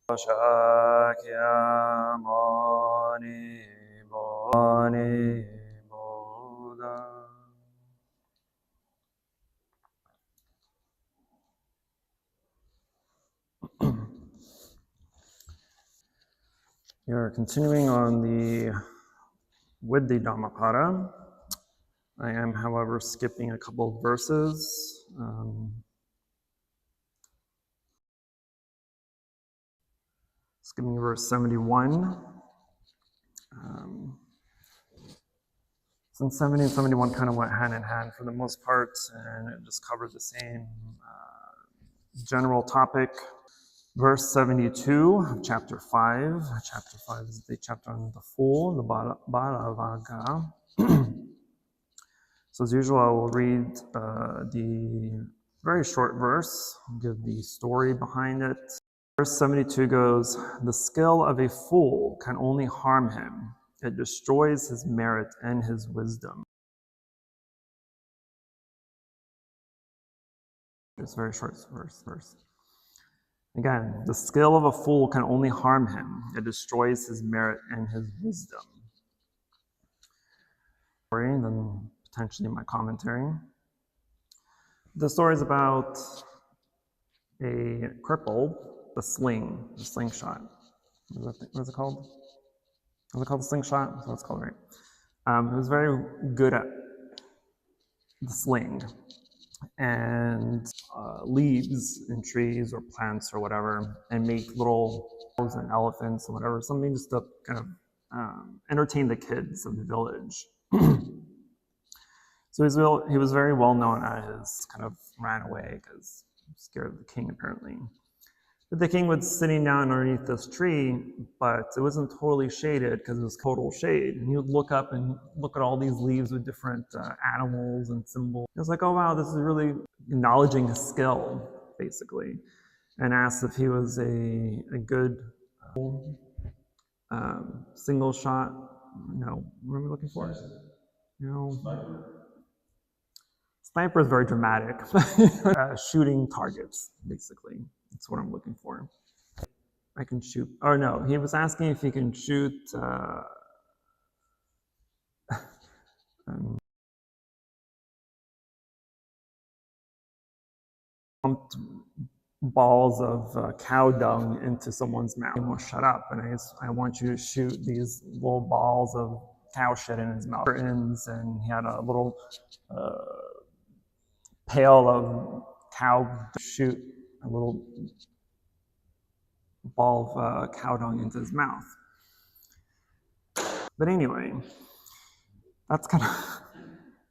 Shakyamuni Buddha. We are continuing on with the Dhammapada. I am, however, skipping a couple of verses. Skipping verse 71. Since 70 and 71 kind of went hand in hand for the most part, and it just covered the same general topic. Verse 72 of chapter 5. Chapter 5 is the chapter on the Fool, the Bhadavaga. So as usual, I will read the very short verse, give the story behind it. Verse 72 goes, "The skill of a fool can only harm him. It destroys his merit and his wisdom." It's a very short verse. Again, the skill of a fool can only harm him. It destroys his merit and his wisdom. And then potentially my commentary. The story is about a cripple, the slingshot. What is it called? Is it called the slingshot? That's what it's called, right? He was very good at the sling and leaves in trees or plants or whatever, and make little cows and elephants or whatever, something just to kind of entertain the kids of the village. So he was very well known at his kind of ran away because he was scared of the king apparently. But the king was sitting down underneath this tree, but it wasn't totally shaded because it was total shade. And he would look up and look at all these leaves with different animals and symbols. It was like, oh wow, this is really acknowledging his skill, basically. And asked if he was a good single shot. No, what are we looking for? Sniper is very dramatic. Shooting targets, basically. That's what I'm looking for. I can shoot. Oh no, he was asking if he can shoot pumped balls of cow dung into someone's mouth. He won't shut up, and I want you to shoot these little balls of cow shit in his mouth. And he had a little pail of cow shoot a little ball of cow dung into his mouth. But anyway, that's kind of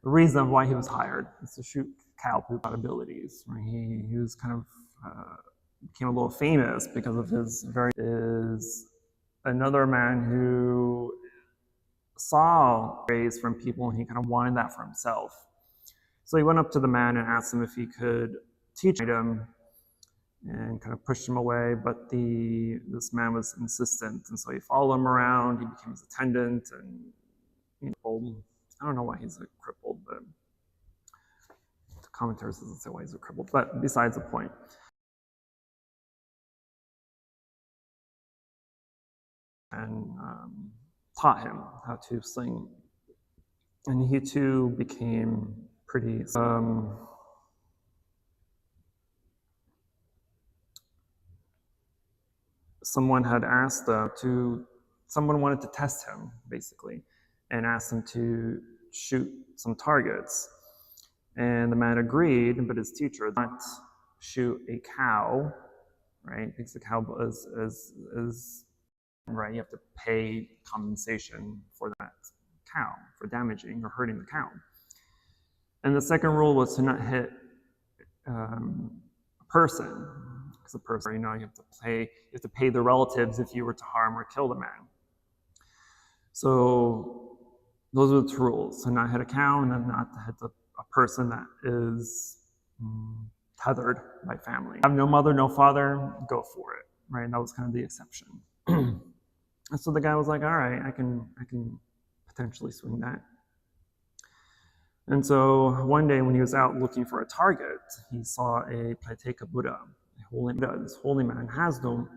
the reason why he was hired, is to shoot cow poop abilities. Right? He was kind of became a little famous because of his is another man who saw praise from people and he kind of wanted that for himself. So he went up to the man and asked him if he could teach him, and kind of pushed him away, but this man was insistent, and so he followed him around. He became his attendant, and I don't know why he's crippled, but the commentary doesn't say why he's crippled, but besides the point. And taught him how to sing, and he too became pretty. Someone had asked someone wanted to test him, basically, and asked him to shoot some targets. And the man agreed, but his teacher did not shoot a cow, right? Because the cow is right, you have to pay compensation for that cow, for damaging or hurting the cow. And the second rule was to not hit a person. Because the person, you have to pay the relatives if you were to harm or kill the man. So those are the two rules. So not hit a cow, and then not to hit a person that is tethered by family. Have no mother, no father, go for it, right? That was kind of the exception. And so the guy was like, all right, I can potentially swing that. And so one day when he was out looking for a target, he saw a Paiteka Buddha, this holy man, has no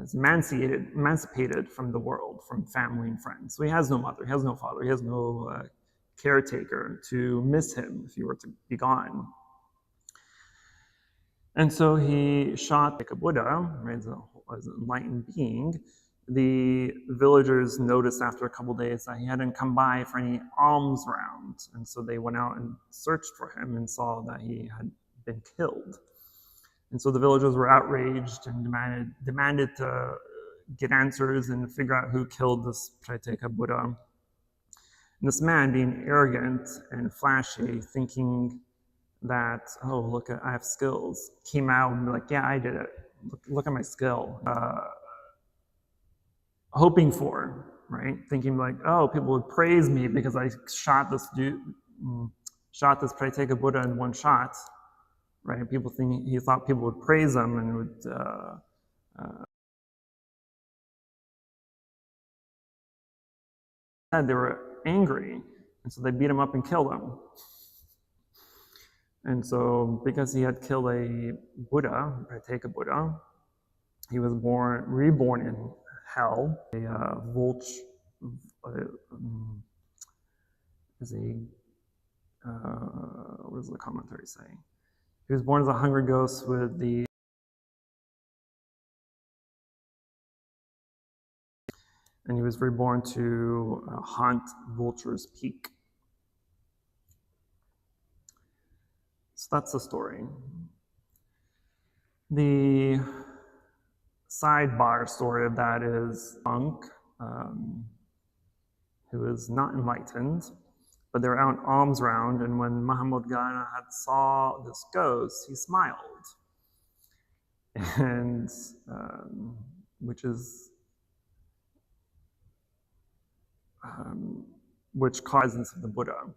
is emancipated from the world, from family and friends. So he has no mother, he has no father, he has no caretaker to miss him if he were to be gone. And so he shot like a Buddha, right, as an enlightened being. The villagers noticed after a couple days that he hadn't come by for any alms round. And so they went out and searched for him and saw that he had been killed. And so the villagers were outraged and demanded to get answers and figure out who killed this Pratyeka Buddha. And this man, being arrogant and flashy, thinking that, oh, look, I have skills, came out and be like, yeah, I did it. Look at my skill. Hoping for, right? Thinking like, oh, people would praise me because I shot this Pratyeka Buddha in one shot, right? He thought people would praise him and would they were angry, and so they beat him up and killed him. And so, because he had killed a Buddha, Pratyeka Buddha, he was reborn in hell. What does the commentary say? He was born as a hungry ghost and he was reborn to haunt Vulture's Peak. So that's the story. The sidebar story of that is a monk who is not enlightened, but they were out alms round, and when Mahamudgana had saw this ghost, he smiled, and which causes the Buddha.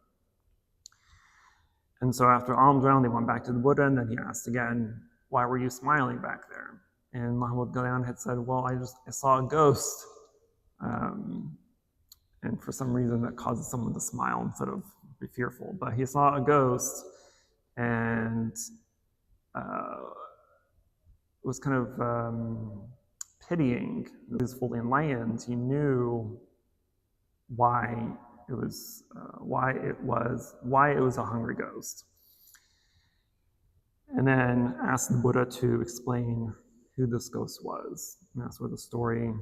And so after alms round, they went back to the Buddha, and then he asked again, why were you smiling back there? And Mahamudgana had said, well, I saw a ghost. And for some reason that causes someone to smile instead of be fearful. But he saw a ghost and was kind of pitying. He was fully enlightened. He knew why it was a hungry ghost. And then asked the Buddha to explain who this ghost was. And that's where the story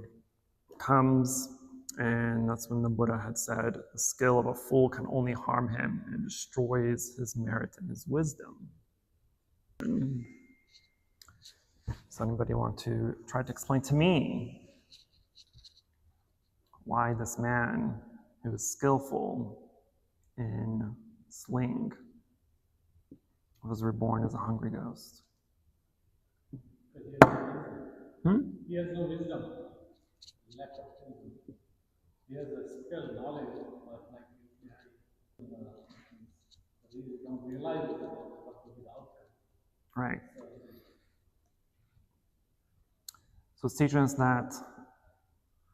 comes. And that's when the Buddha had said, the skill of a fool can only harm him and destroys his merit and his wisdom. So anybody want to try to explain to me why this man who was skillful in sling was reborn as a hungry ghost? He has no wisdom, lack of wisdom. He has a skill, knowledge, but like he don't realize what will be the outcome. Right. So it's teaching us that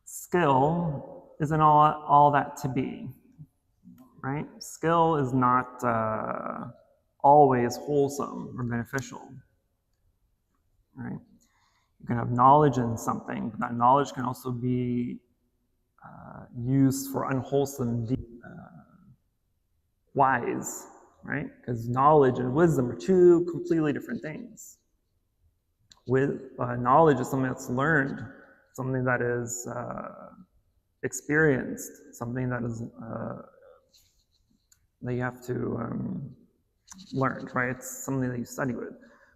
skill isn't all that to be, right? Skill is not always wholesome or beneficial, right? You can have knowledge in something, but that knowledge can also be used for unwholesome wise, right? Because knowledge and wisdom are two completely different things. Knowledge is something that's learned, something that is experienced, something that is that you have to learn, right? It's something that you study with.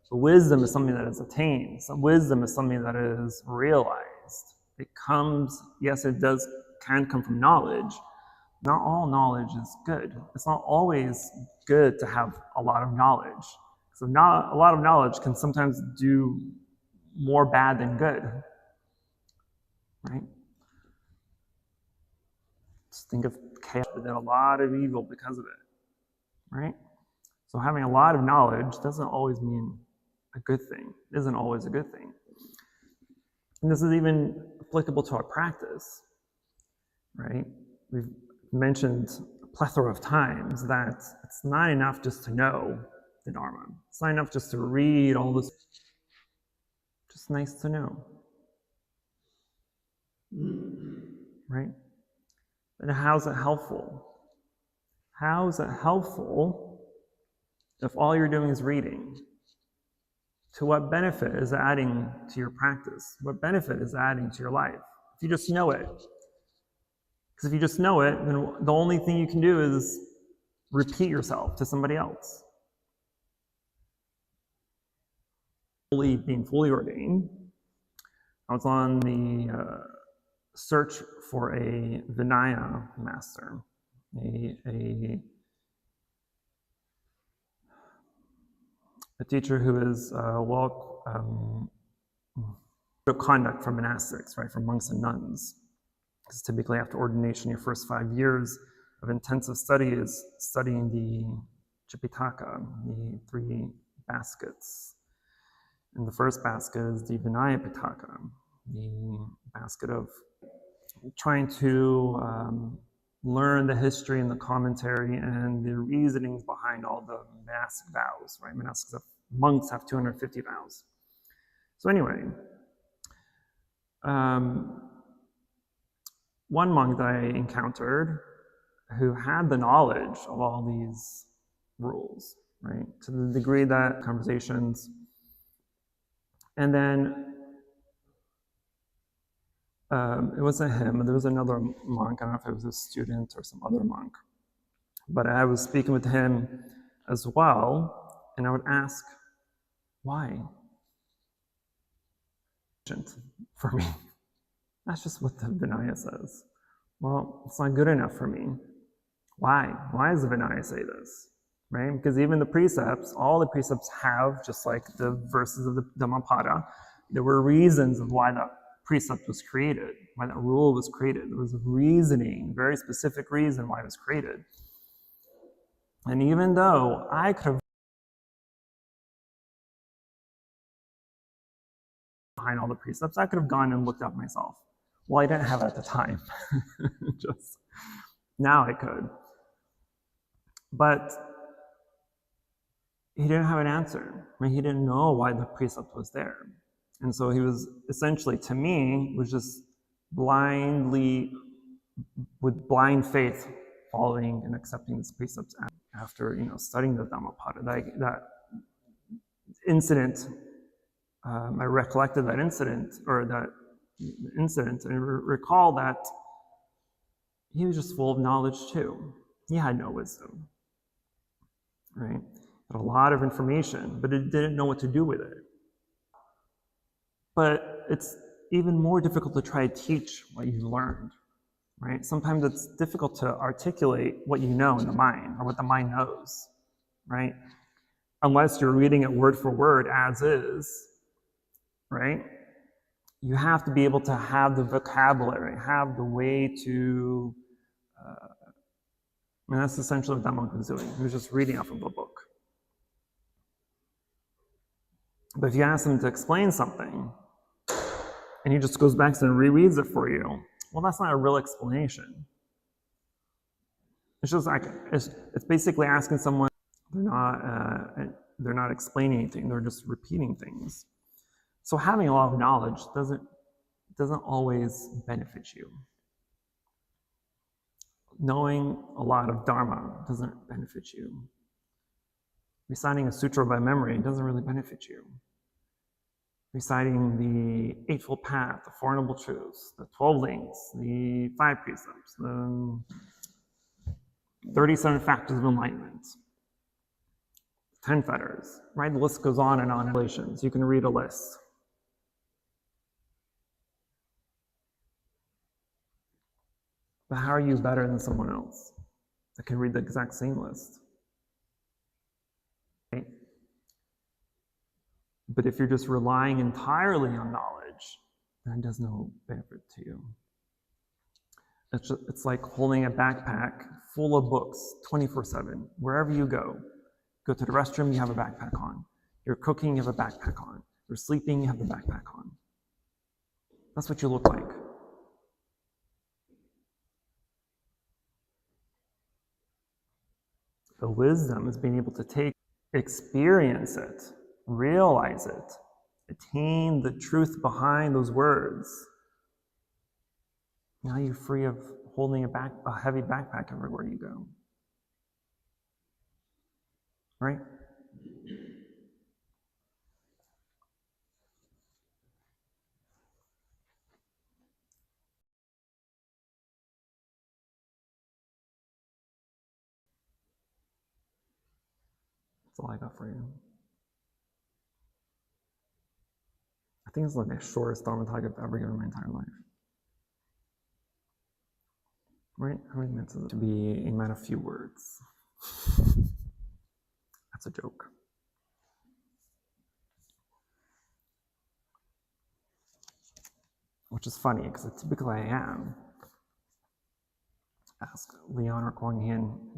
But wisdom is something that is attained. So wisdom is something that is realized. It comes, yes, can come from knowledge. Not all knowledge is good. It's not always good to have a lot of knowledge. So a lot of knowledge can sometimes do more bad than good, right? Just think of chaos that did a lot of evil because of it, right? So having a lot of knowledge doesn't always mean a good thing. It isn't always a good thing. And this is even applicable to our practice, right? We've mentioned a plethora of times that it's not enough just to know the Dharma. It's not enough just to read all this. Just nice to know. right? And how's it helpful? How is it helpful if all you're doing is reading? To what benefit is it adding to your practice? What benefit is it adding to your life? If you just know it. Because if you just know it, then the only thing you can do is repeat yourself to somebody else. Being fully ordained, I was on the search for a Vinaya master, a teacher who is conduct for monastics, right, for monks and nuns. Because typically after ordination, your first 5 years of intensive study is studying the Tripitaka, the 3 baskets. And the first basket is the Vinaya Pitaka, the basket of trying to learn the history and the commentary and the reasonings behind all the monastic vows, right? Monks have 250 vows. So anyway, one monk that I encountered who had the knowledge of all these rules, right? To the degree that conversations, and then it wasn't him, but there was another monk. I don't know if it was a student or some other monk, but I was speaking with him as well, and I would ask, why? For me. That's just what the Vinaya says. Well, it's not good enough for me. Why? Why does the Vinaya say this? Right? Because even the precepts, all the precepts have, just like the verses of the Dhammapada, there were reasons of why that precept was created, why that rule was created. There was a reasoning, very specific reason why it was created. And even though I could have behind all the precepts, I could have gone and looked up myself. Well, I didn't have it at the time. Just now I could. But he didn't have an answer. I mean, he didn't know why the precept was there. And so he was essentially, to me, was just blindly, with blind faith, following and accepting these precepts after, studying the Dhammapada. That incident, I recollected that incident, and recall that he was just full of knowledge too. He had no wisdom, right? Had a lot of information, but it didn't know what to do with it. But it's even more difficult to try to teach what you've learned, right? Sometimes it's difficult to articulate what you know in the mind, or what the mind knows, right? Unless you're reading it word for word as is, right? You have to be able to have the vocabulary, have the way to, and that's essentially what that monk was doing. He was just reading off of a book. But if you ask him to explain something, and he just goes back and rereads it for you, well, that's not a real explanation. It's just like, it's basically asking someone, they're not explaining anything, they're just repeating things. So having a lot of knowledge doesn't always benefit you. Knowing a lot of Dharma doesn't benefit you. Reciting a sutra by memory doesn't really benefit you. Reciting the Eightfold Path, the Four Noble Truths, the 12 links, the 5 precepts, the 37 factors of enlightenment, 10 fetters, right? The list goes on and on. Relations. You can read a list. But how are you better than someone else that can read the exact same list? Right? But if you're just relying entirely on knowledge, then it does no benefit to you. It's like holding a backpack full of books 24/7. Wherever you go to the restroom, you have a backpack on. You're cooking, you have a backpack on. You're sleeping, you have the backpack on. That's what you look like. The wisdom is being able to experience it, realize it, attain the truth behind those words. Now you're free of holding a heavy backpack everywhere you go. Right? That's all I got for you. I think it's like the shortest Dhammapada I've ever given in my entire life. Right? How many minutes is it? To be a man of few words. That's a joke. Which is funny, because typically I am. Ask Leon or Quang,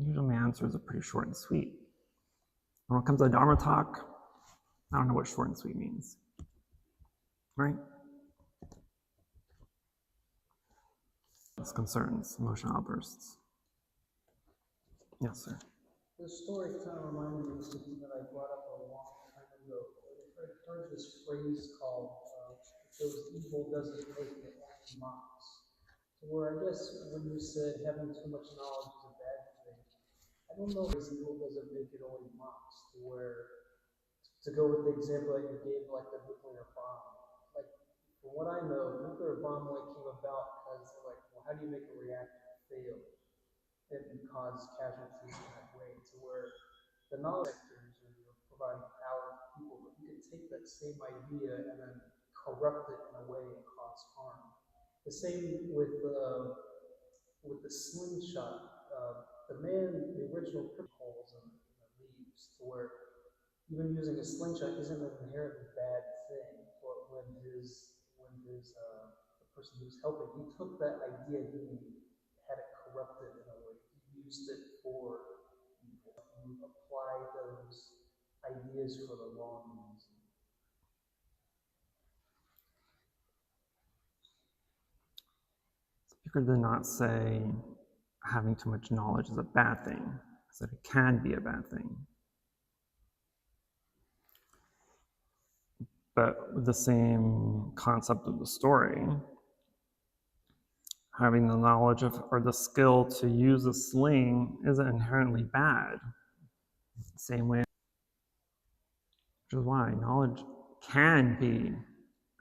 usually my answers are pretty short and sweet. When it comes to Dharma talk, I don't know what short and sweet means. Right? It's concerns, emotional outbursts. Yes, sir. This story kind of reminded me of something that I brought up a long time ago. I've heard this phrase called, "If those evil doesn't make it, only mocks." Where I guess when you said having too much knowledge is a bad thing, I don't know if evil doesn't make it, only mocks. To where, to go with the example that you gave, like the nuclear bomb. Like, from what I know, the nuclear bomb came about because they're like, well, how do you make a reactor fail and cause casualties in that way? To where the knowledge sectors are providing power to people, but you can take that same idea and then corrupt it in a way and cause harm. The same with the slingshot. The original holes in the leaves, to where even using a slingshot isn't an inherently bad thing. But when the person who's helping, he took that idea and he had it corrupted in a way. He used it for evil. You apply those ideas for the wrong reason. Speaker did not say having too much knowledge is a bad thing. He said it can be a bad thing. But with the same concept of the story, having the knowledge of or the skill to use a sling isn't inherently bad. Same way, which is why knowledge can be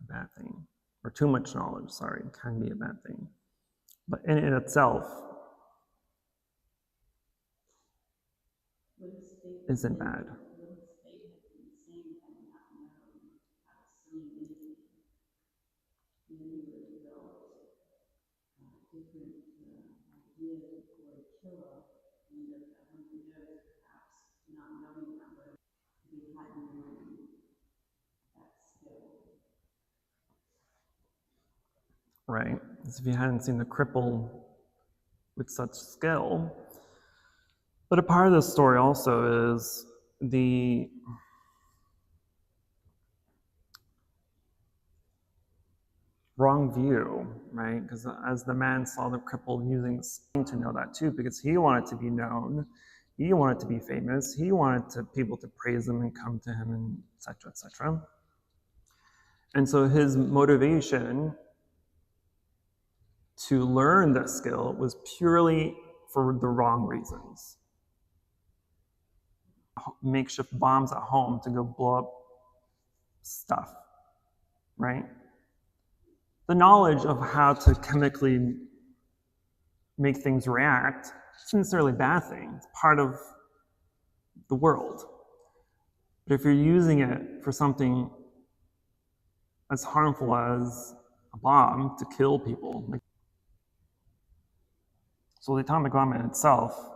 a bad thing, or too much knowledge, sorry, can be a bad thing. But in itself, isn't bad. Right? As if you hadn't seen the cripple with such skill. But a part of the story also is the wrong view, right? Because as the man saw the cripple using the sling to know that too, because he wanted to be known, he wanted to be famous, he wanted people to praise him and come to him, and etc., etc. And so his motivation to learn this skill was purely for the wrong reasons. Makeshift bombs at home to go blow up stuff, right? The knowledge of how to chemically make things react isn't necessarily a bad thing. It's part of the world. But if you're using it for something as harmful as a bomb to kill people, so the atomic bomb in itself,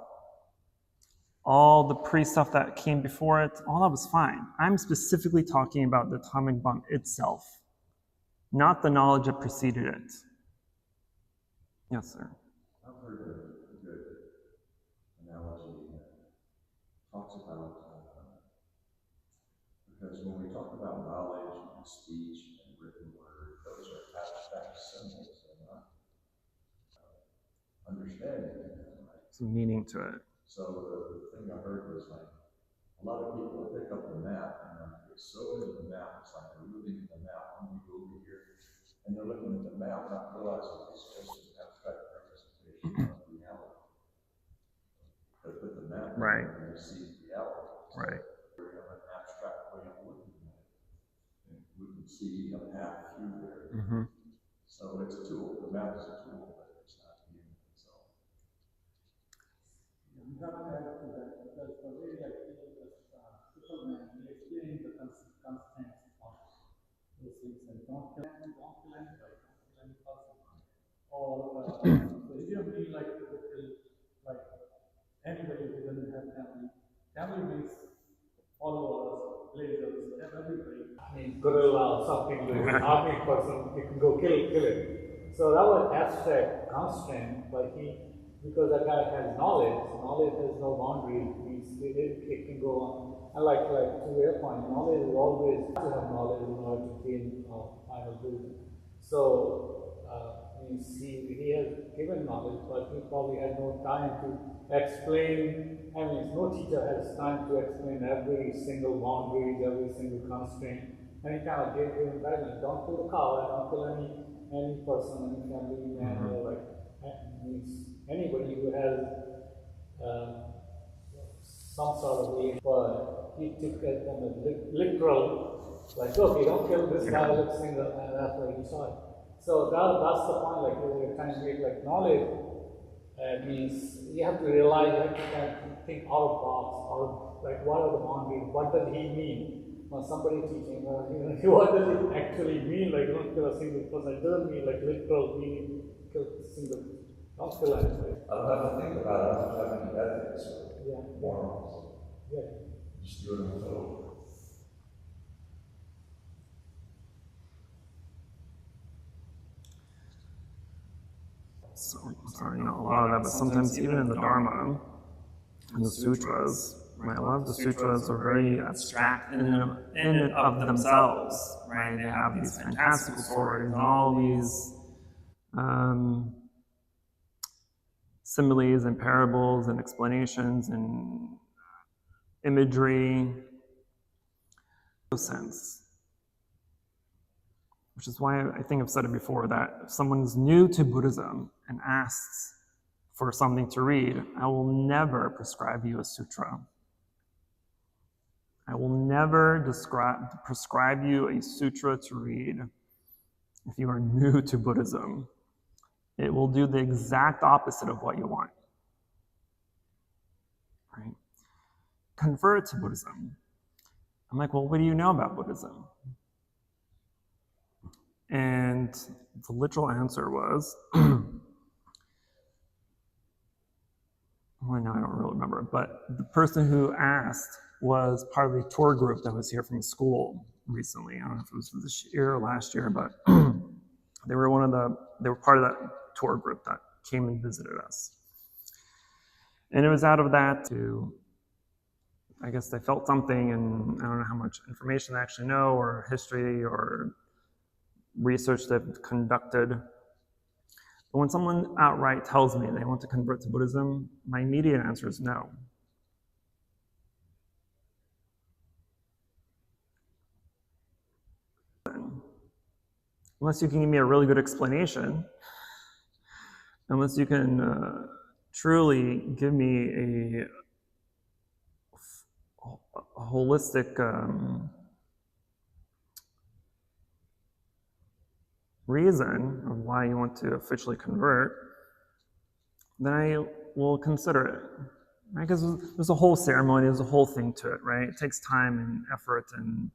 all the pre-stuff that came before it, all that was fine. I'm specifically talking about the atomic bomb itself, not the knowledge that preceded it. Yes, sir. I've heard a good analogy that talks about, because when we talk about knowledge and speech and written word, those are abstract symbols, they're not understanding, right? Some meaning to it. So the thing I heard was like, a lot of people will pick up the map and they're so into the map, it's like they're moving in the map, I'm going to go over here, and they're looking at the map, not realizing it's just an can see a path through there. Mm-hmm. So it's a tool. The map is a tool, but it's not the end in itself. You have to add to that because the way like Superman, he explains the constraints of those things and don't kill anybody, don't kill any person. Or so he didn't mean like to kill like anybody who doesn't have family. Family means followers, blazers, everybody. I mean, gorilla or something like an army person, you can go kill it. So that was abstract constraint, but because that guy has knowledge has no boundaries, it can go on. And like to your point, knowledge is always to have knowledge in order to gain final wisdom. So means he has given knowledge, but he probably had no time to explain. I mean, no teacher has time to explain every single boundary, every single constraint. And he kind of gave him guidance: don't kill a cow, don't kill any person, any family man, or like means anybody who has some sort of belief. But he took it on a literal, like, okay, don't kill this guy, let's sing that, and that's why he saw it. So that's the point, like you're trying to make like knowledge means you have to realize, you have to kind of think out of box, or like what are the boundaries, what does he mean? When somebody teaching, what does it actually mean? Like don't kill a single person, it doesn't mean like literal meaning, kill a single, don't kill anybody. I don't have to think about it, I don't have any ethics or morals. Yeah. Just do it on its own. So, sorry, a lot of that, but sometimes even in the Dharma, in the sutras, right, a lot of the sutras are very abstract in and of themselves, right? They have these fantastical stories and all these similes and parables and explanations and imagery, no sense. Which is why I think I've said it before, that if someone is new to Buddhism and asks for something to read, I will never prescribe you a sutra. I will never prescribe you a sutra to read if you are new to Buddhism. It will do the exact opposite of what you want. Right? Convert to Buddhism. I'm like, well, what do you know about Buddhism? And the literal answer was, well, no, I don't really remember, but the person who asked was part of the tour group that was here from school recently. I don't know if it was this year or last year, but they were part of that tour group that came and visited us. And it was out of that I guess they felt something, and I don't know how much information they actually know, or history, or research they've conducted. But when someone outright tells me they want to convert to Buddhism, my immediate answer is no. Unless you can give me a really good explanation, unless you can truly give me a holistic reason of why you want to officially convert, then I will consider it. Right? Because there's a whole ceremony, there's a whole thing to it, right? It takes time and effort, and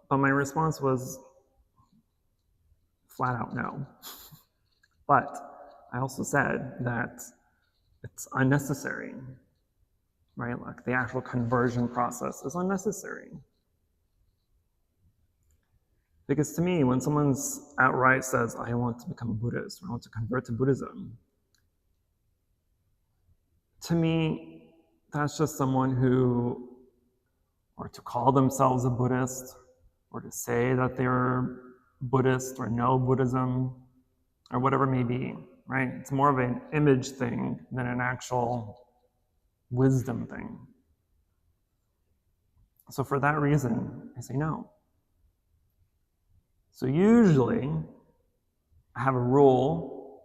but my response was flat out no. But I also said that it's unnecessary, right? Like the actual conversion process is unnecessary. Because to me, when someone's outright says, I want to become a Buddhist, or I want to convert to Buddhism, to me, that's just someone who, or to call themselves a Buddhist, or to say that they're Buddhist or know Buddhism, or whatever it may be, right? It's more of an image thing than an actual wisdom thing. So for that reason, I say no. So usually, I have a rule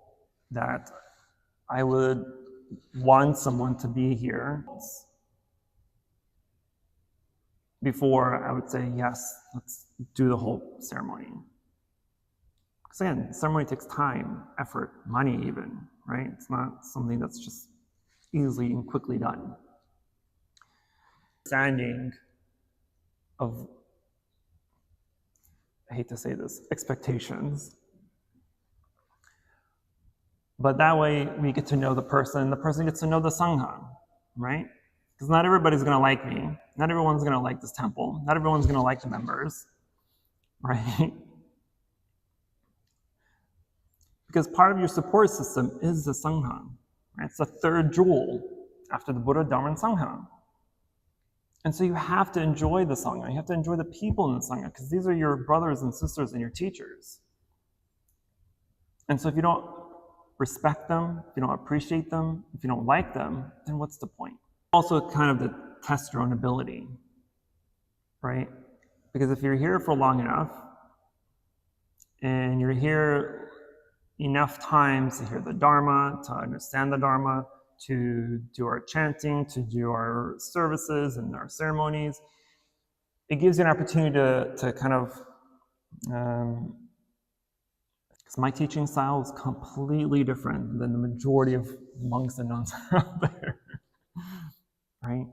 that I would want someone to be here before I would say, yes, let's do the whole ceremony. Because again, the ceremony takes time, effort, money even, right? It's not something that's just easily and quickly done. Understanding of, I hate to say this, expectations. But that way we get to know the person gets to know the Sangha, right? Because not everybody's going to like me. Not everyone's going to like this temple. Not everyone's going to like the members, right? Because part of your support system is the Sangha, right? It's the third jewel after the Buddha, Dharma, and Sangha. And so you have to enjoy the Sangha. You have to enjoy the people in the Sangha because these are your brothers and sisters and your teachers. And so if you don't respect them, if you don't appreciate them, if you don't like them, then what's the point? Also kind of to test your own ability, right? Because if you're here for long enough and you're here enough times to hear the Dharma, to understand the Dharma, to do our chanting, to do our services and our ceremonies, it gives you an opportunity to kind of, because my teaching style is completely different than the majority of monks and nuns out there, right?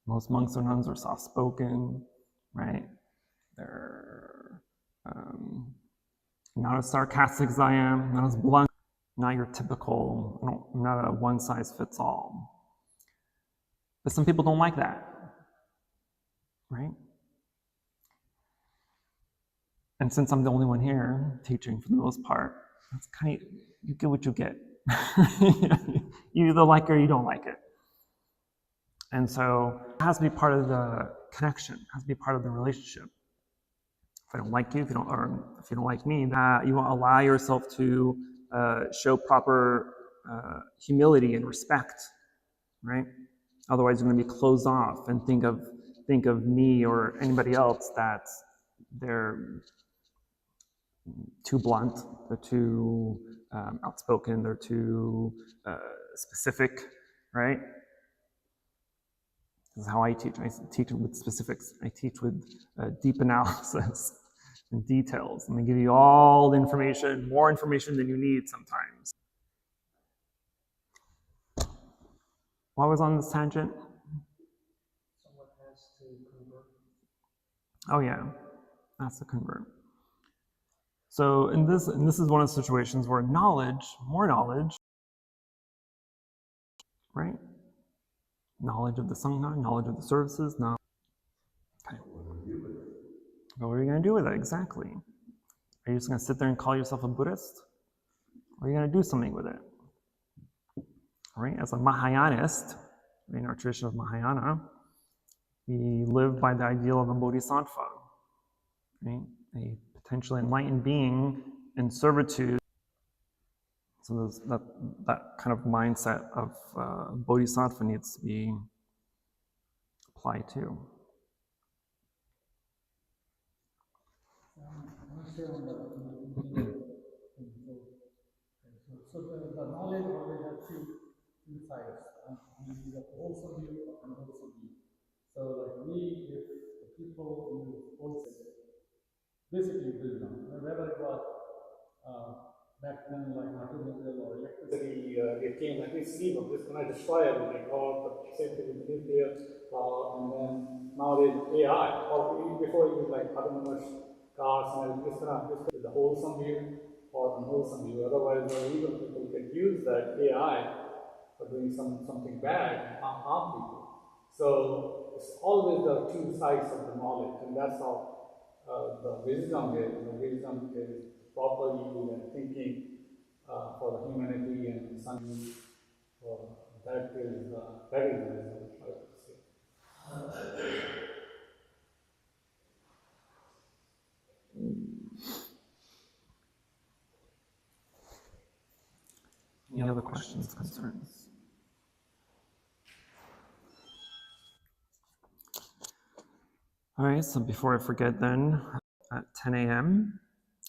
Most monks or nuns are soft-spoken, right? They're not as sarcastic as I am, not as blunt, not your typical, not a one-size-fits-all. But some people don't like that, right? And since I'm the only one here teaching for the most part, that's kind of, you get what you get. You either like it or you don't like it. And so it has to be part of the connection, it has to be part of the relationship. If I don't like you, if you don't like me, that you won't allow yourself to show proper humility and respect, right? Otherwise, you're going to be closed off and think of me or anybody else that they're too blunt, they're too outspoken, they're too specific, right? This is how I teach. I teach with specifics. I teach with deep analysis and details. I'm going to give you all the information, more information than you need sometimes. Why was on this tangent? Someone has to convert. Oh yeah, that's the convert. So in this is one of the situations where more knowledge, right? Knowledge of the Sangha, knowledge of the services, knowledge. Okay. What are you going to do with it? Exactly. Are you just going to sit there and call yourself a Buddhist? Or are you going to do something with it? All right? As a Mahayanist, in our tradition of Mahayana, we live by the ideal of a bodhisattva, right? A potentially enlightened being in servitude. So that kind of mindset of bodhisattva needs to be applied too. I'm not sure on the so the knowledge always has two sides. The wholesome view and unwholesome view. So like if the people use wholesome, basically wisdom, whether it was back then like automobile or electricity, it came like this sleeve of this, going to destroy everything, or the same thing with nuclear, and then nowadays AI, or before it was like autonomous cars and everything, this with the wholesome view or unwholesome view. Otherwise, the evil people can use that AI for doing something bad and harm people. So it's always the two sides of the knowledge, and that's how the wisdom is. The wisdom is proper use and thinking for the humanity and some use. That is wisdom, I would say. Any other questions, concerns? All right, so before I forget then, at 10 a.m.,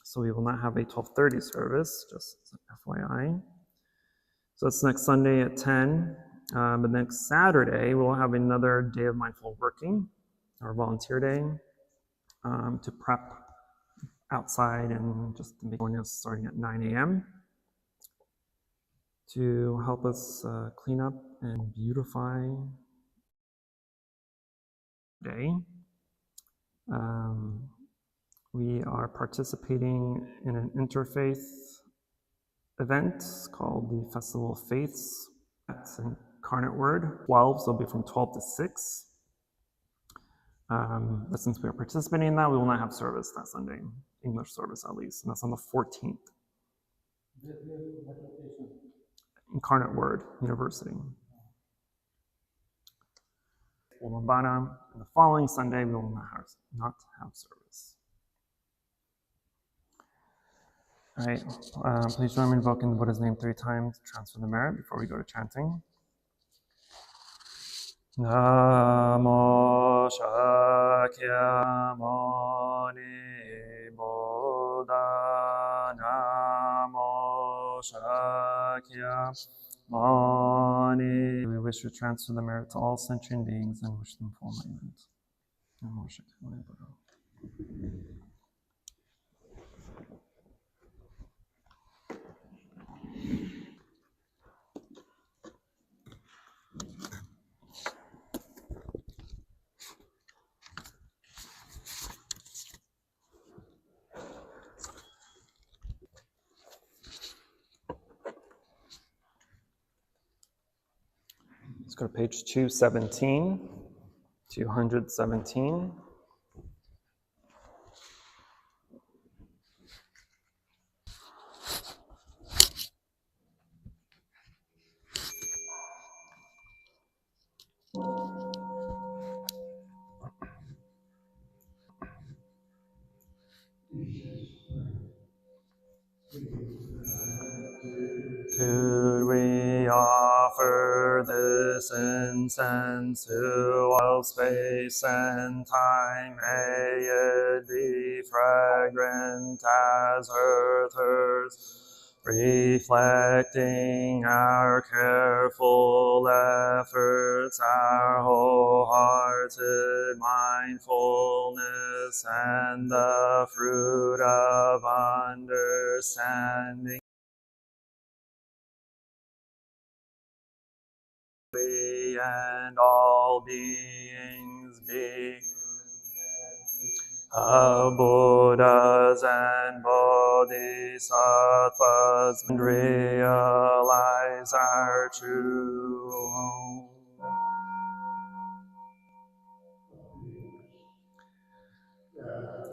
so we will not have a 12:30 service, just FYI. So it's next Sunday at 10, but next Saturday we'll have another day of mindful working. our volunteer day, to prep outside and just to join us starting at 9 a.m. to help us clean up and beautify the day. We are participating in an interfaith event called the Festival of Faiths. That's Incarnate Word, 12, so it'll be from 12 to 6. But since we are participating in that, we will not have service that Sunday, English service at least, and that's on the 14th. What location? Incarnate Word University. Lambana, and the following Sunday, we will not have service. All right, please join me in invoking the Buddha's name 3 times to transfer the merit before we go to chanting. Namo Shakyamuni Buddha. Namo Shakyamuni. We wish to transfer the merit to all sentient beings and wish them full enlightenment. Namo Shakyamuni Buddha. Let's go to page 217. 217. Could we offer this incense to all space and time? May it be fragrant as earthers, reflecting our careful efforts, our wholehearted mindfulness, and the fruit of understanding. And all beings be Buddhas and Bodhisattvas, and realize our true home.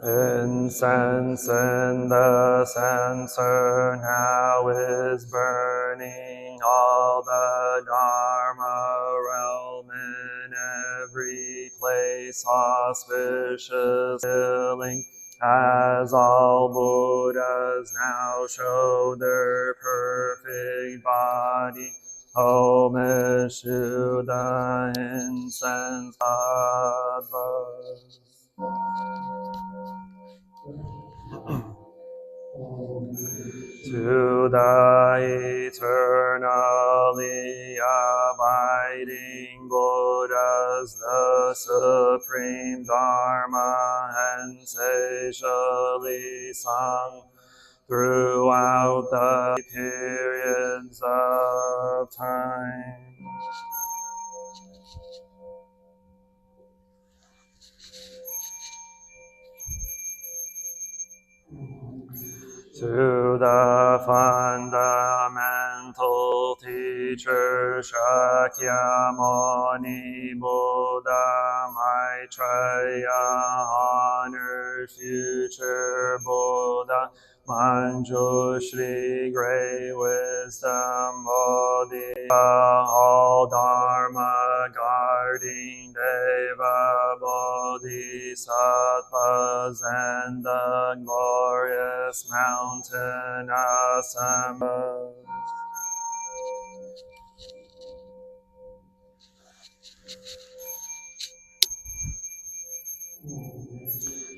Incense in the censer now is burning, all the Dharma realm in every place auspicious filling, as all Buddhas now show their perfect body. Homage to the incense tattvas. To the eternally abiding Buddhas, the supreme Dharma insatiably sung throughout the periods of time. To the fundamental teacher Shakyamuni Buddha, Maitreya, honored future Buddha, Manjushri, great wisdom, Bodhi, all Dharma guarding Deva, Bodhisattvas, and the glorious mountain assembled.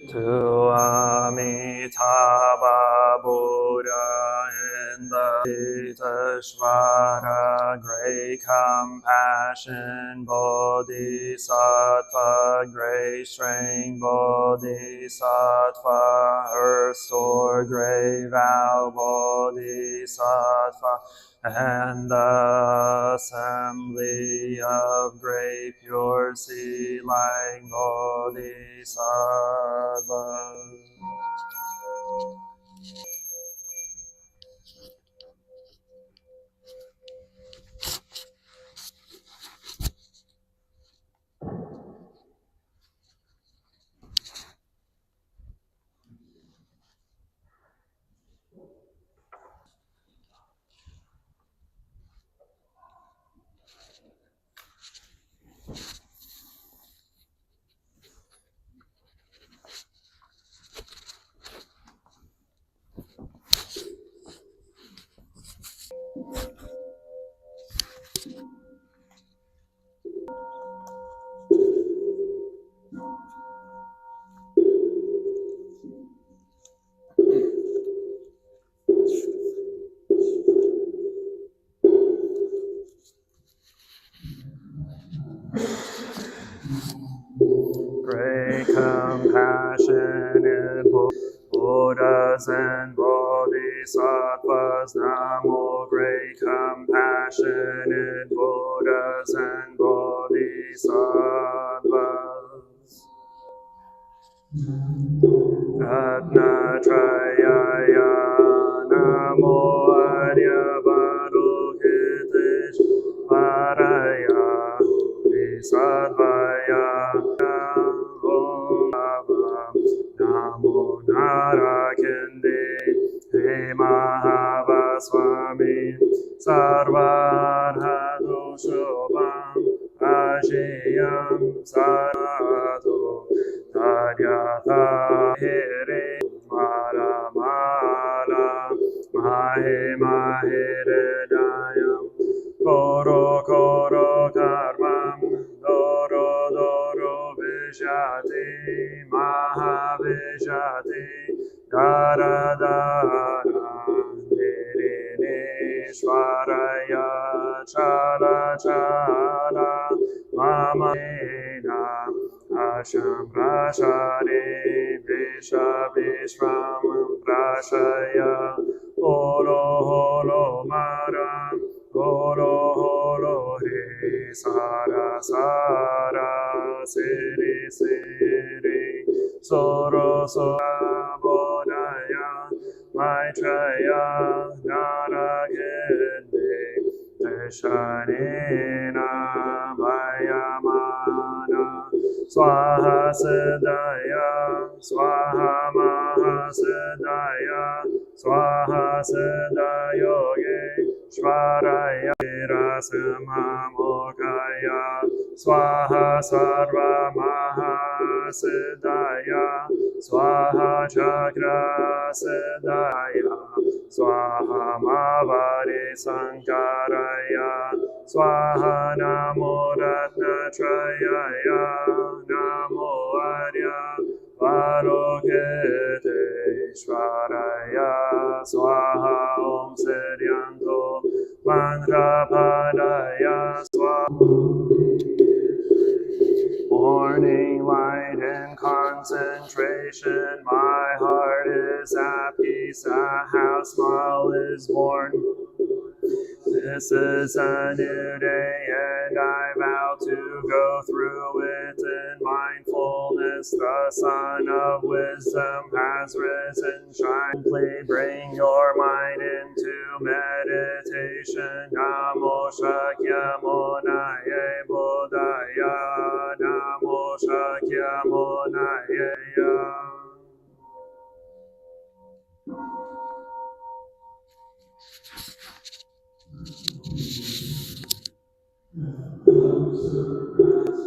To Amitabha Buddha in the Avalokiteshvara, great compassion, Bodhisattva, great strength, Bodhisattva, her store, great vow, Bodhisattva, and the assembly of great pure sea-like Bodhisattvas. Great compassion in Buddhas and Bodhisattvas. Namo, great compassion in Buddhas and Bodhisattvas. Ratnatrayaya Namo Avalokiteshvaraya Bodhisattvaya Namo Narakinde He Mahavaswami Sarvarhatu Shobham Ajiyam Sarado Tadyata Hiri Maramala Mahe Mahiridayam Koro Koro Karmam Doro Doro Vijati Mahavijati Dara Dara Nishvaraya Chala Chala Mama Asham Prashari Visha Vishram Prashaya Holo Holo Mara Holo Holo He Sara Sara Siri Siri Soro Sora Bodhaya Maitreya Narakinde Teshanina Vayamana Swaha Siddhaya Swaha Mahasiddhaya Swaha Siddhayoge Shvaraya Rasamamokaya Swaha Sarva Mahasiddhaya Swaha Chakra Siddhaya Swaha Mavari Sankaraya Swaha Namo Ratnatrayaya Namo Arya Avalokiteshvaraya Swaha Om Siryanto Mantrapadaya Swaha. Morning light and concentration, my heart is at peace, a half smile is born. This is a new day and I vow to go through it in mindfulness. The sun of wisdom has risen, shine. Please bring your mind into meditation. Namo Shakyamuni Buddhaya. Namo Shakyamuni.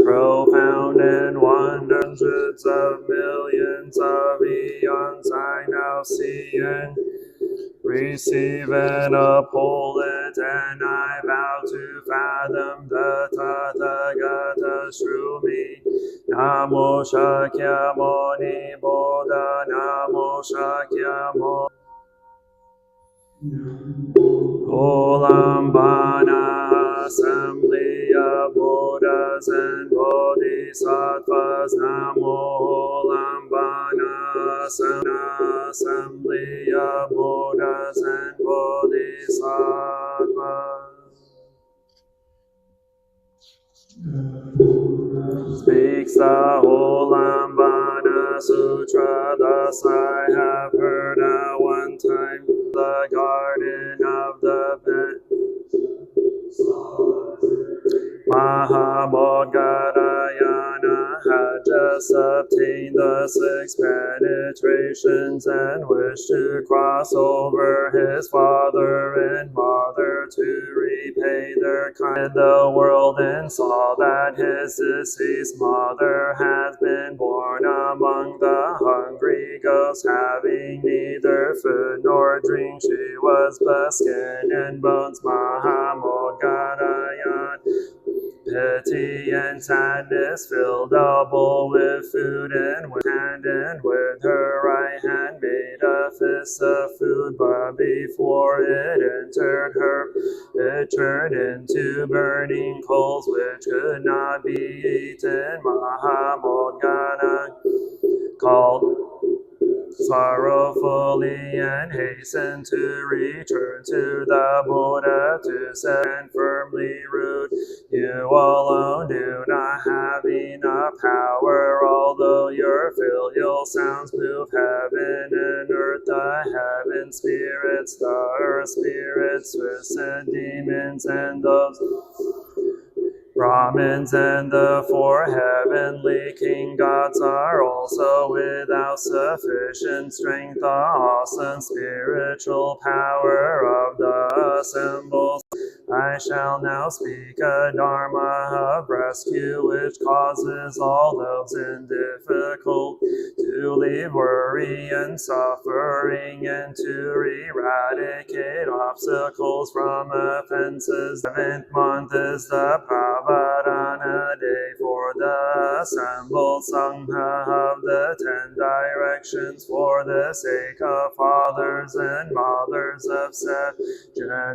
Profound and wonder, hundreds of millions of eons I now see and receive and uphold it, and I vow to fathom the Tathagata through me. Namo Shakyamuni Buddha, Namo Shakyamuni. Olambana assembly of Buddhas and Bodhisattvas. Namo Olambana assembly of Buddhas and Bodhisattvas. Speaks the Olambana Sutra. Thus I have heard at one time the garden of the Mahabodhgarayana had just obtained the 6 penetrations and wished to cross over his father and mother to repay their kindness in the world, and saw that his deceased mother has been born among the hungry ghosts, having neither food nor drink. She was but skin and bones. Mahabodhgarayana, pity and sadness filled a bowl with food, and with her right hand made a fist of food, but before it entered her, it turned into burning coals which could not be eaten. Mahabodhgana called sorrowfully and hastened to return to the Buddha to say firmly rude, "You alone do not have enough power, although your filial sounds move heaven and earth, the heaven spirits, the earth spirits, twisted demons, and those Brahmins and the 4 heavenly king gods are also without sufficient strength. The awesome spiritual power of the assembled. I shall now speak a dharma of rescue, which causes all those in difficulty to leave worry and suffering, and to eradicate obstacles from offenses. The 7th month is the Pravadana day for the assembled Sangha of the 10 directions, for the sake of fathers and mothers of 7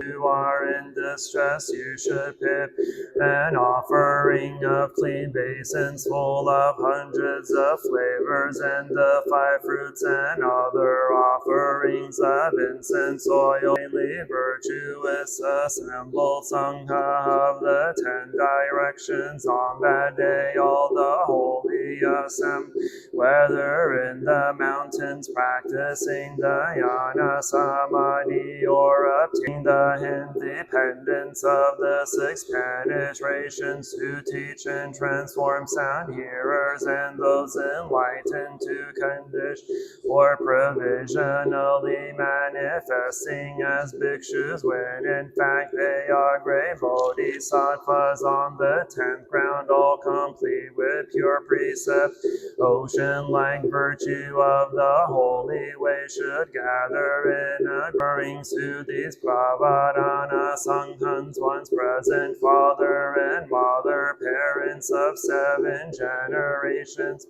who are in distress. You should pip an offering of clean basins full of hundreds of flavors, and the 5 fruits and other offerings of incense oil. Mainly virtuous assembled Sangha of the 10 directions. On that day all the holy assembly, whether in the mountains practicing dhyana samadhi or obtaining the independence of the 6 penetrations, to teach and transform sound hearers and those enlightened to condition or provisionally manifesting as bhikshus, when in fact they are great bodhisattvas on the 10th ground, all complete with pure precept. Ocean-like virtue of the holy way should gather in occurring to these Pravadana Sanghans, once present father and mother, parents of 7 generations.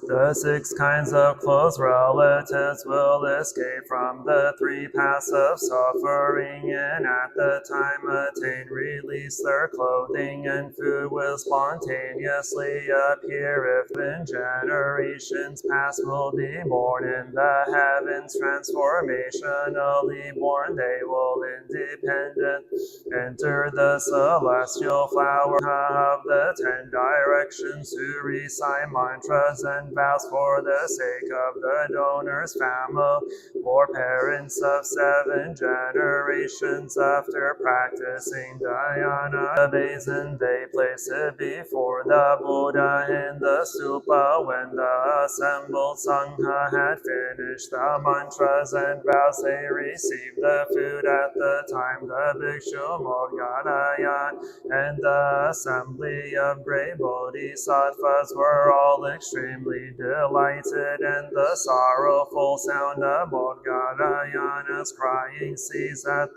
The 6 kinds of close relatives will escape from the 3 paths of suffering, and at the time attain release. Their clothing and food will spontaneously appear. If in generations past will be born in the heavens, transformationally born, they will independent enter the celestial flower of the 10 directions, to recite mantras and vows for the sake of the donor's family, for parents of 7 generations. After practicing dhyana, the basin they place it before the Buddha in the stupa. When the assembled Sangha had finished the mantras and vows, they received the food. At the time the bhikshu Bodhgharayana and the assembly of great bodhisattvas were all extremely delighted, and the sorrowful sound of Bodhgarayana's crying ceased at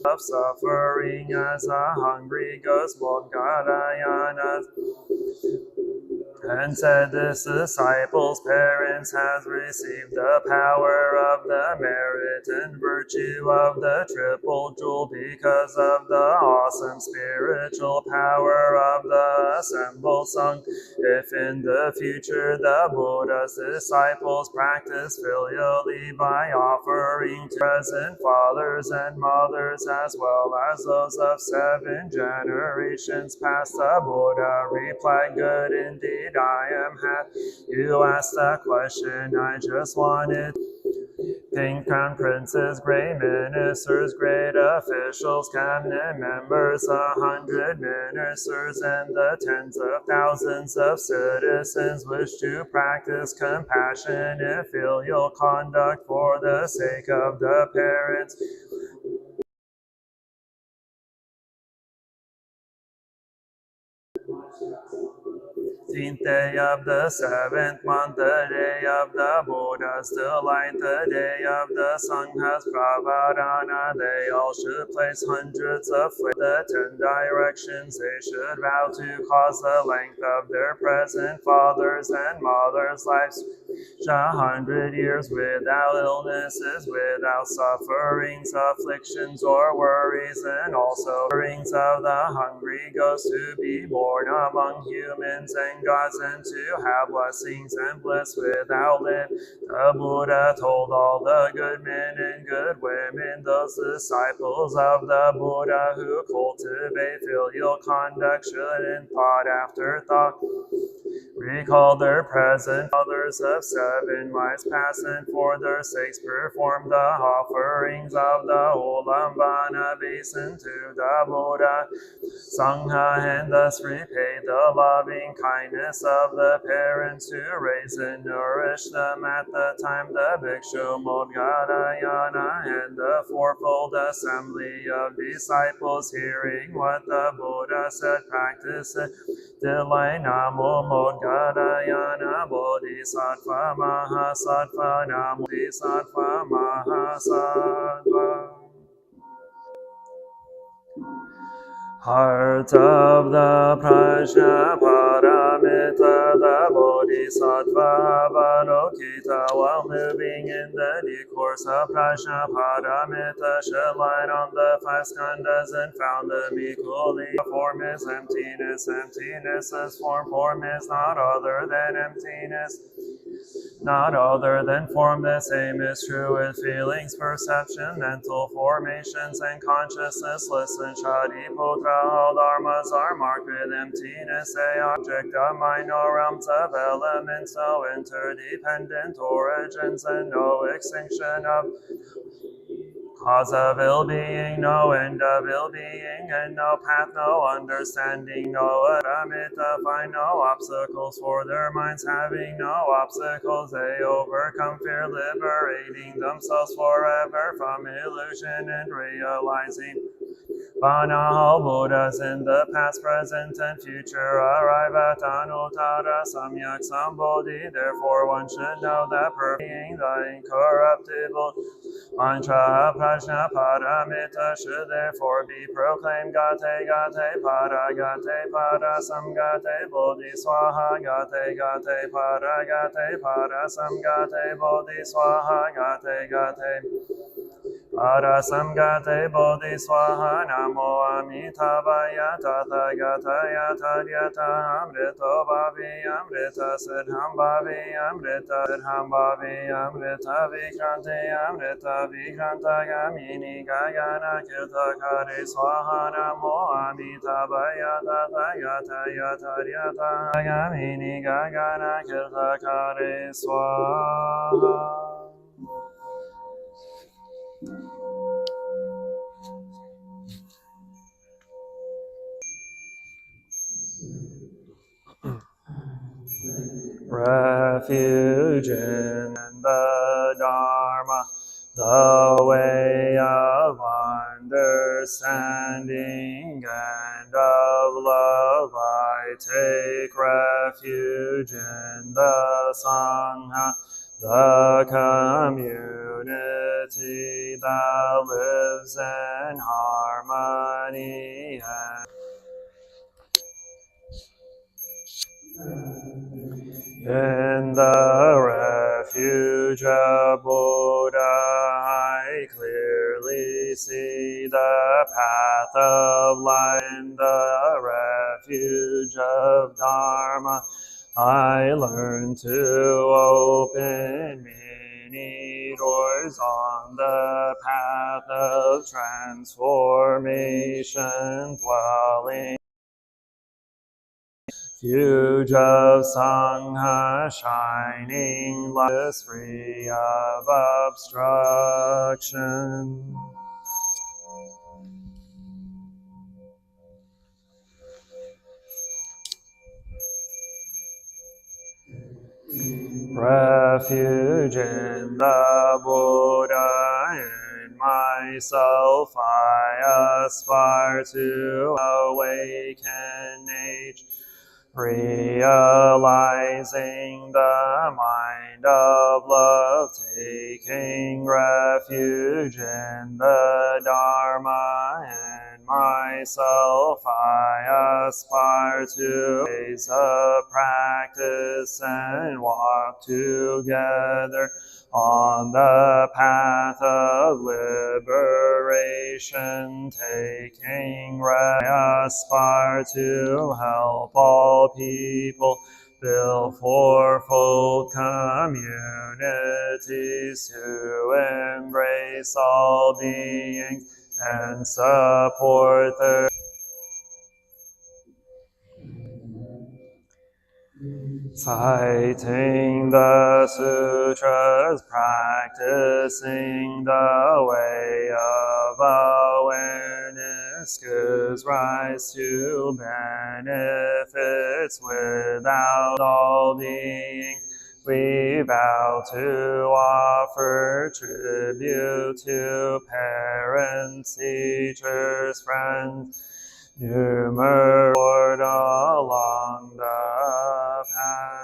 of suffering as a hungry ghost. Bodhgarayana and said, this disciple's parents has received the power of the merit and virtue of the triple jewel because of the awesome spiritual power of the assembled sung. If in the future the Buddha's disciples practice filially by offering to present fathers and mothers as well as those of 7 generations past, the Buddha replied, good indeed, I am happy you asked that question. I just wanted King, crown princes, great ministers, great officials, cabinet members, 100 ministers, and the tens of thousands of citizens wish to practice compassionate filial conduct for the sake of the parents. 15th day of the 7th month, the day of the Buddha's delight, the day of the Sangha's pravardhana. They all should place hundreds of the 10 directions. They should vow to cause the length of their present fathers and mothers' lives 100 years without illnesses, without sufferings, afflictions, or worries, and also sufferings of the hungry ghosts, to be born among humans and gods, and to have blessings and bliss without limit. The Buddha told all the good men and good women, those disciples of the Buddha who cultivate filial conduct should in thought after thought recall their present fathers of 7 lives past, and for their sakes perform the offerings of the Ulambana basin to the Buddha Sangha, and thus repay the loving kindness of the parents who raise and nourish them at the time the Bhikshu Modgadayana and the fourfold assembly of disciples, hearing what the Buddha said, practice it. Delight Namo Modgadayana Bodhisattva Mahasattva Namo Bodhisattva Mahasattva. Heart of the Prajnaparamita, the Bodhisattva Avalokita, while moving in the discourse of Prajnaparamita, shed light on the 5 skandhas and found them equally. Form is emptiness, emptiness is form, form is not other than emptiness. Not other than form, the same is true with feelings, perception, mental formations, and consciousness. Listen, Shariputra, all dharmas are marked with emptiness. They are object of mind, no realms of elements, no interdependent origins, and no extinction of cause of ill-being, no end of ill-being, and no path, no understanding, no adamita, find no obstacles for their minds, having no obstacles, they overcome fear, liberating themselves forever from illusion and realizing Banal Buddhas in the past, present, and future arrive at Anuttara Samyak Sambodhi. Therefore one should know that being the incorruptible mantra Prajnaparamita should therefore be proclaimed. Gate Gate Para Gate Para Samgate Bodhi Swaha Gate Gate Para Gate Para Samgate Bodhi Swaha Gate Gate Para Samgate Bodhi Swaha Namo Amitabhaya Tathagataya Tadyata Amrito Bhavi Amrita Siddham Bhavi Amrita Siddham Bhavi Amrita Vikranti Amrita Vikranta Gamini Gagana Kirtakare Swaha Namo Amitabhaya Tathagataya Tadyata Gamini Gagana Kirtakare Swaha. Refuge in the Dharma, the way of understanding and of love. I take refuge in the Sangha, the community that lives in harmony and In the refuge of Buddha, I clearly see the path of life. In the refuge of Dharma, I learn to open many doors on the path of transformation, dwelling refuge of Sangha, shining light free of obstruction. Refuge in the Buddha, in myself I aspire to awaken age, realizing the mind of love, taking refuge in the Dharma. In myself I aspire to raise a practice and walk together on the path of liberation, taking I aspire to help all people build fourfold communities to embrace all beings and support their citing the sutras, practicing the way of awareness, gives rise to benefits without all beings. We vow to offer tribute to parents, teachers, friends, numerous along the path.